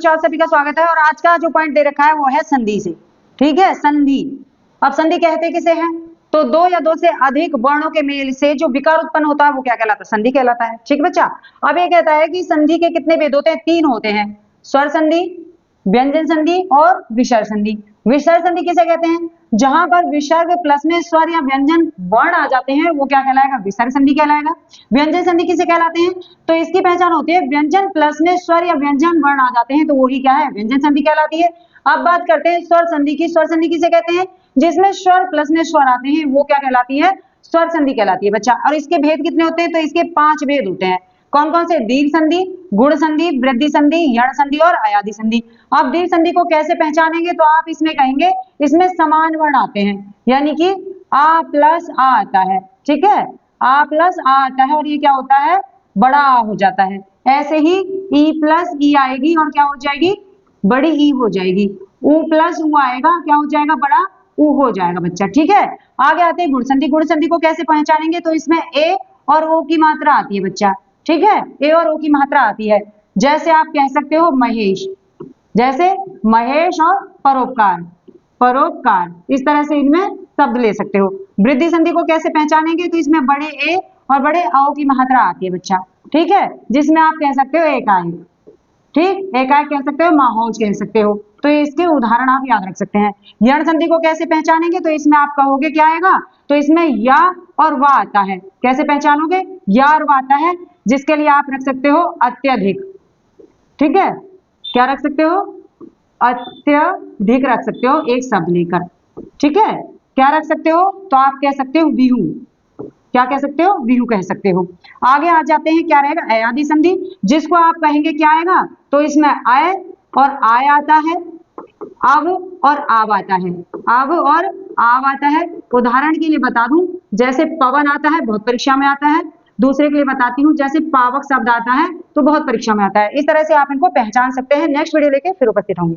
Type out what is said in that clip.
आप सभी का स्वागत है और आज का जो पॉइंट दे रखा है वो है संधि से। ठीक है, संधि। अब संधि कहते किसे हैं? तो दो या दो से अधिक वर्णों के मेल से जो विकार उत्पन्न होता है वो क्या कहलाता है? संधि कहलाता है। ठीक बच्चा। अब ये कहता है कि संधि के कितने भेद होते हैं? तीन होते हैं, स्वर संधि, व्यंजन संधि और विसर्ग संधि। विसर्ग संधि किसे कहते हैं? जहां पर विसर्ग प्लस में स्वर या व्यंजन वर्ण आ जाते हैं वो क्या कहलाएगा? विसर्ग संधि कहलाएगा। व्यंजन संधि किसे कहलाते हैं? तो इसकी पहचान होती है व्यंजन प्लस में स्वर या व्यंजन वर्ण आ जाते हैं तो वही क्या है? व्यंजन संधि कहलाती है। अब बात करते हैं स्वर संधि की। स्वर संधि किसे कहते हैं? जिसमें स्वर प्लस में स्वर आते हैं वो क्या कहलाती है? स्वर संधि कहलाती है बच्चा। और इसके भेद कितने होते हैं? तो इसके 5 भेद होते हैं। कौन कौन से? दीर्घ संधि, गुण संधि, वृद्धि संधि, यण संधि और अयादि संधि। आप दीर्घ संधि को कैसे पहचानेंगे? तो आप इसमें कहेंगे इसमें समान वर्ण आते हैं, यानी कि आ प्लस आ आता है। ठीक है, आ प्लस आ आता है और ये क्या होता है? बड़ा आ हो जाता है। ऐसे ही ई प्लस ई आएगी और क्या हो जाएगी? बड़ी ई हो जाएगी। ऊ प्लस ऊ आएगा, क्या हो जाएगा? बड़ा ऊ हो जाएगा बच्चा। ठीक है, आगे आते हैं गुण संधि। गुण संधि को कैसे पहचानेंगे? तो इसमें ए और ओ की मात्रा आती है बच्चा। ठीक है, ए और ओ की मात्रा आती है। जैसे आप कह सकते हो महेश, जैसे महेश और परोपकार, परोपकार, इस तरह से इनमें शब्द ले सकते हो। वृद्धि संधि को कैसे पहचानेंगे? तो इसमें बड़े ए और बड़े औ की मात्रा आती है बच्चा। ठीक है, जिसमें आप कह सकते हो एकाएक। ठीक, एकाएक कह सकते हो, माहौज कह सकते हो। तो इसके उदाहरण आप याद रख सकते हैं। यण संधि को कैसे पहचानेंगे? तो इसमें आप कहोगे क्या आएगा? तो इसमें या और वा आता है। कैसे पहचानोगे? या और वा आता है, जिसके लिए आप रख सकते हो अत्यधिक। ठीक है, क्या रख सकते हो? अत्यधिक रख सकते हो एक शब्द लेकर। ठीक है, क्या रख सकते हो? तो आप कह सकते हो विहू। क्या कह सकते हो? विहू कह सकते हो। आगे आ जाते हैं, क्या रहेगा? अयादि संधि, जिसको आप कहेंगे क्या आएगा? तो इसमें आय और आय आता है, अब और आव आता है, अब और आव आता है। उदाहरण के लिए बता दूं, जैसे पवन आता है, बहुत परीक्षा में आता है। दूसरे के लिए बताती हूँ, जैसे पावक शब्द आता है तो बहुत परीक्षा में आता है। इस तरह से आप इनको पहचान सकते हैं। नेक्स्ट वीडियो लेके फिर उपस्थित होंगे।